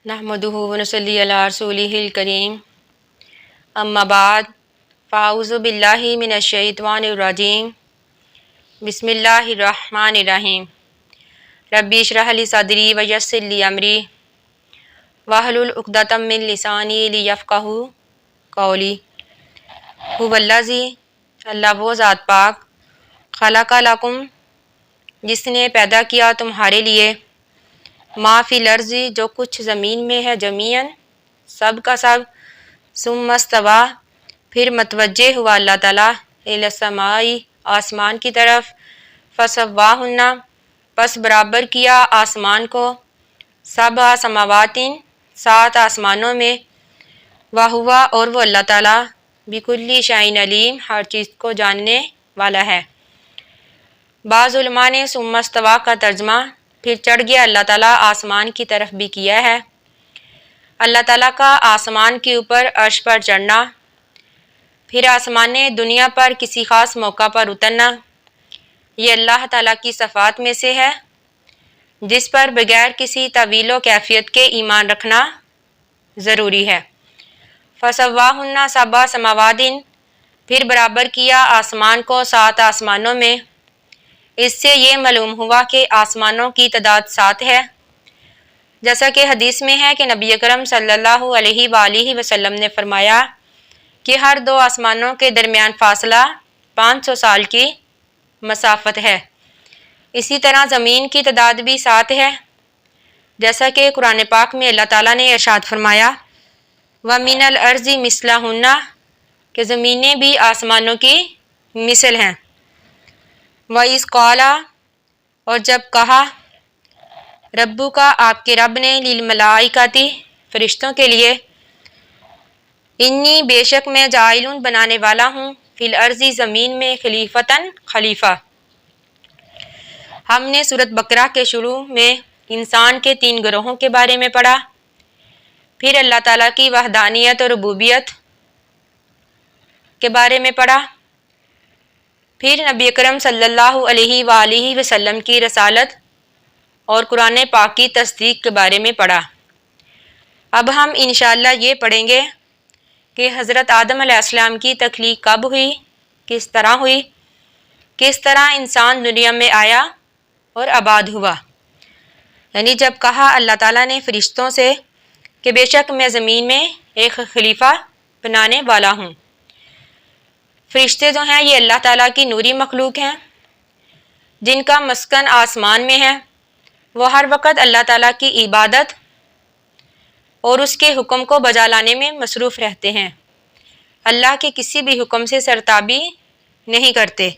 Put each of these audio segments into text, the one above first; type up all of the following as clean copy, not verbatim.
नहमदुहु व नसल्ली अला रसूलिहिल करीम अम्मा बाद फ़ाऊज़ु बिल्लाहि मिनश शैतानिर रजीम बिस्मिल्लाहिर रहमानिर रहीम रब्बि इश्रह ली सदरी व यस्सिर ली अमरी वहलुल उक़दतम मिन लिसानी लियफ़क़हू क़ौली। हुवल्लज़ी, अल्लाह वो ज़ात पाक, खलक़ा लकुम, जिसने पैदा किया तुम्हारे लिए, मा फ़िल अर्ज़ि, जो कुछ ज़मीन में है, जमीअन, सब का सब, सुम्मस्तवा, फिर मतवज्जे हुआ अल्लाह ताला, इलस्समाई, आसमान की तरफ, फ़सव्वाहुन्ना, पस बराबर किया आसमान को, सबआ समावातिन, 7 आसमानों में, वहुवा, और वो अल्लाह ताला, बिकुल्ली शैइन अलीम, हर चीज़ को जानने वाला है। बाज़ उलमा ने सुम्मस्तवा का तर्जमा फिर चढ़ गया अल्लाह ताला आसमान की तरफ भी किया है। अल्लाह ताला का आसमान के ऊपर अर्श पर चढ़ना, फिर आसमान दुनिया पर किसी ख़ास मौका पर उतरना, ये अल्लाह ताला की सफ़ात में से है, जिस पर बगैर किसी तवील व कैफियत के ईमान रखना ज़रूरी है। फ़सव्वाहुन्ना सबआ समावादिन, फिर बराबर किया आसमान को 7 आसमानों में। इससे ये मालूम हुआ कि आसमानों की तादाद 7 है, जैसा कि हदीस में है कि नबी अकरम सल्लल्लाहु अलैहि वसल्लम ने फरमाया कि हर 2 आसमानों के दरमियान फासला 500 साल की मसाफत है। इसी तरह ज़मीन की तादाद भी 7 है, जैसा कि कुरान पाक में अल्लाह ताला ने इरशाद फरमाया, व मिनल अर्ज़ि मिस्लहुन्ना, कि ज़मीनें भी आसमानों की मिसल हैं। व इस कौला, और जब कहा, रब्बु का, आपके रब ने, लिल मलाइकाती, फरिश्तों के लिए, इन्नी, बेशक मैं, जाइलुन, बनाने वाला हूँ, फिल अर्ज़ी, ज़मीन में, खलीफतन, खलीफा। हमने सूरत बकरा के शुरू में इंसान के 3 ग्रोहों के बारे में पढ़ा, फिर अल्लाह ताला की वहदानियत और रुबूबियत के बारे में पढ़ा, फिर नबी अकरम सल्लल्लाहु अलैहि वसल्लम की रसालत और कुरान पाक की तस्दीक के बारे में पढ़ा। अब हम इंशाअल्लाह ये पढ़ेंगे कि हज़रत आदम अलैहिस्सलाम की तख्लीक कब हुई, किस तरह हुई, किस तरह इंसान दुनिया में आया और आबाद हुआ। यानी जब कहा अल्लाह ताला ने फरिश्तों से कि बेशक मैं ज़मीन में एक खलीफा बनाने वाला हूँ। फरिश्ते जो हैं ये अल्लाह ताला की नूरी मखलूक हैं, जिनका मस्कन आसमान में है। वो हर वक़्त अल्लाह ताला की इबादत और उसके हुक्म को बजा लाने में मसरूफ़ रहते हैं। अल्लाह के किसी भी हुक्म से सरताबी नहीं करते।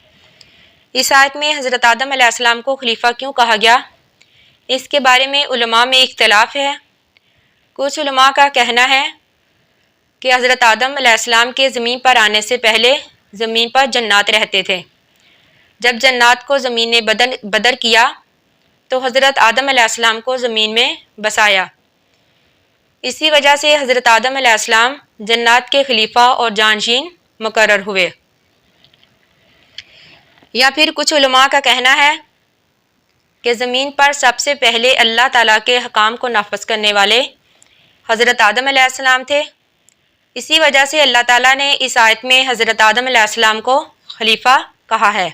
इस आयत में हज़रत आदम अलैहिस्सलाम को खलीफा क्यों कहा गया, इसके बारे में उलमा में इख्तिलाफ़ है। कुछ उलमा का कहना है कि हज़रत आदम अलैहिस्सलाम के ज़मीन पर आने से पहले ज़मीन पर जन्नात रहते थे। जब जन्नात को ज़मीन ने बदर किया तो हज़रत आदम अलैहिस्सलाम को ज़मीन में बसाया। इसी वजह से हज़रत आदम अलैहिस्सलाम जन्नात के खलीफा और जानशीन मुकर्रर हुए। या फिर कुछ उलमा का कहना है कि ज़मीन पर सबसे पहले अल्लाह ताला के हकाम को नाफिज़ करने वाले हज़रत आदम अलैहिस्सलाम थे। इसी वजह से अल्लाह ताला ने इस आयत में हज़रत आदम अलैहिस्सलाम को खलीफा कहा है।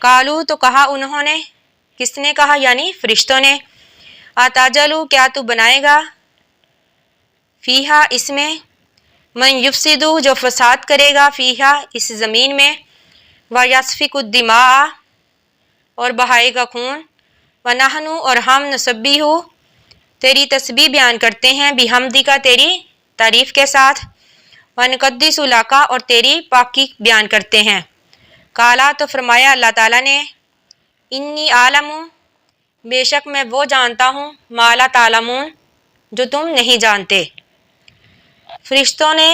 कालू, तो कहा उन्होंने, किसने कहा, यानी फरिश्तों ने, अताजलू, क्या तू बनाएगा, फ़ीहा, इसमें, मन युफ़सिदु, जो फसाद करेगा, फ़ीहा, इस ज़मीन में, व यस्फ़िकुद्दिमा, और बहाएगा खून, व नहनु, और हम, नुसब्बिहु, तेरी तस्बीह बयान करते हैं, बिहम्दिका, तेरी तारीफ़ के साथ, व नुक़द्दिसु लका, और तेरी पाकी बयान करते हैं। काला, तो फरमाया अल्लाह ताला ने, इन्नी आलमु, बेशक मैं वो जानता हूँ, माला तालमून, जो तुम नहीं जानते। फरिश्तों ने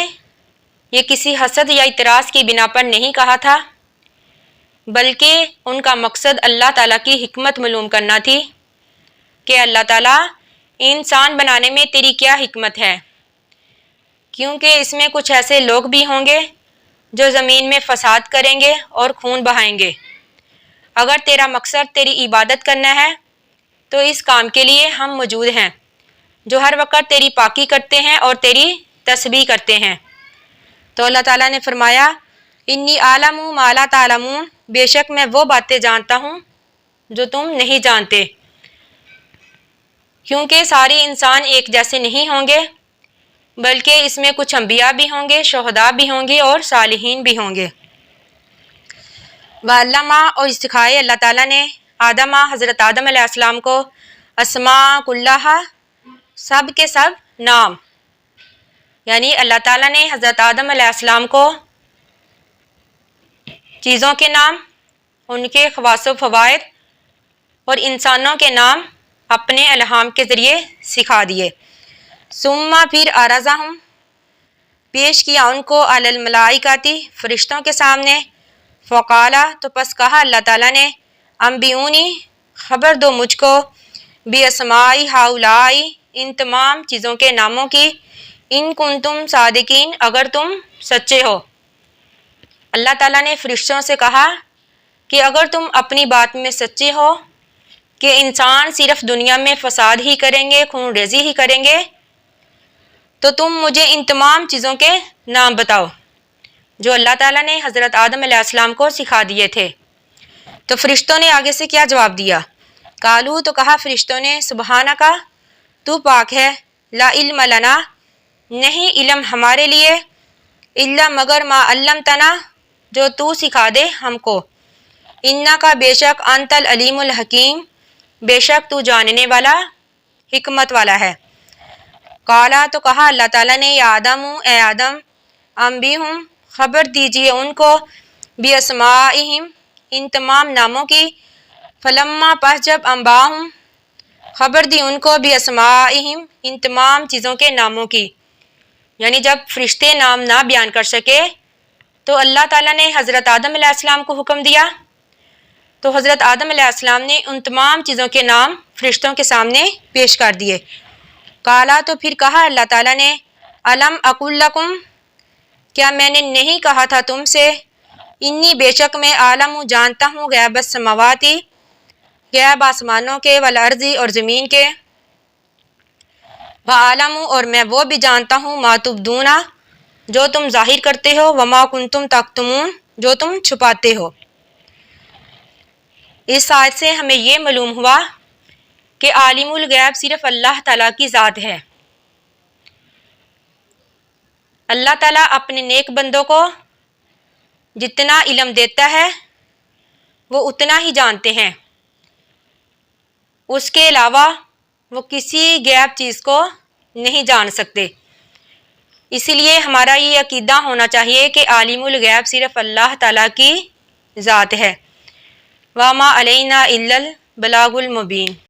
ये किसी हसद या इतराज़ की बिना पर नहीं कहा था, बल्कि उनका मकसद अल्लाह ताला की हिकमत मालूम करना थी कि अल्लाह ताला इंसान बनाने में तेरी क्या हिकमत है, क्योंकि इसमें कुछ ऐसे लोग भी होंगे जो ज़मीन में फ़साद करेंगे और खून बहाएंगे। अगर तेरा मकसद तेरी इबादत करना है तो इस काम के लिए हम मौजूद हैं। جو ہر وقت تیری پاکی کرتے ہیں اور تیری تسبیح کرتے ہیں۔ تو اللہ تعالیٰ نے فرمایا انی اعلم ما لا تعلمون، بے شک میں وہ باتیں جانتا ہوں جو تم نہیں جانتے، کیونکہ سارے انسان ایک جیسے نہیں ہوں گے، بلکہ اس میں کچھ انبیاء بھی ہوں گے، شہداء بھی ہوں گے اور صالحین بھی ہوں گے۔ وعلمہ، اور سکھائے اللہ تعالیٰ نے آدمہ، حضرت آدم علیہ السلام کو اسماء کلہا، سب کے سب نام، یعنی اللہ تعالیٰ نے حضرت آدم علیہ السلام کو چیزوں کے نام، ان کے خواص و فوائد اور انسانوں کے نام اپنے الہام کے ذریعے سکھا دیے۔ ثم پھر عرضہم، پیش کیا ان کو علی الملائکۃ، فرشتوں کے سامنے، فقالا، تو پس کہا اللہ تعالیٰ نے انبئونی، خبر دو مجھ کو، باسماء ہؤلاء، ان تمام چیزوں کے ناموں کی، ان کنتم صادقین، اگر تم سچے ہو۔ اللہ تعالیٰ نے فرشتوں سے کہا کہ اگر تم اپنی بات میں سچے ہو کہ انسان صرف دنیا میں فساد ہی کریں گے، خون ریزی ہی کریں گے، تو تم مجھے ان تمام چیزوں کے نام بتاؤ جو اللہ تعالیٰ نے حضرت آدم علیہ السلام کو سکھا دیے تھے۔ تو فرشتوں نے آگے سے کیا جواب دیا؟ قالو، تو کہا فرشتوں نے سبحانک، تو پاک ہے، لا علم لنا، نہیں علم ہمارے لیے، الا مگر ما علمتنا، جو تو سکھا دے ہم کو، انکا بے شک انت العلیم الحکیم، بے شک تو جاننے والا حکمت والا ہے۔ قالا، تو کہا اللہ تعالیٰ نے یا آدم، اے آدم، انبئہم، خبر دیجیے ان کو، باسمائہم، ان تمام ناموں کی، فلما، پس جب انباہم، خبر دی ان کو، باسمائہم، ان تمام چیزوں کے ناموں کی، یعنی جب فرشتے نام نہ بیان کر سکے تو اللہ تعالیٰ نے حضرت آدم علیہ السلام کو حکم دیا، تو حضرت آدم علیہ السلام نے ان تمام چیزوں کے نام فرشتوں کے سامنے پیش کر دیے۔ قالا، تو پھر کہا اللہ تعالیٰ نے الم اقل لکم، کیا میں نے نہیں کہا تھا تم سے، انی بے شک میں عالم، جانتا ہوں، غیب السماوات، غیب آسمانوں کے، والارض، اور زمین کے، وعالم، اور میں وہ بھی جانتا ہوں، ما تبدون، جو تم ظاہر کرتے ہو، وما کنتم تکتمون، جو تم چھپاتے ہو۔ اس آیت سے ہمیں یہ معلوم ہوا کہ عالم الغیب صرف اللہ تعالیٰ کی ذات ہے۔ اللہ تعالیٰ اپنے نیک بندوں کو جتنا علم دیتا ہے وہ اتنا ہی جانتے ہیں، اس کے علاوہ وہ کسی غیب چیز کو نہیں جان سکتے۔ اسی لیے ہمارا یہ عقیدہ ہونا چاہیے کہ عالم الغیب صرف اللہ تعالیٰ کی ذات ہے۔ وما علینا الا البلاغ المبین۔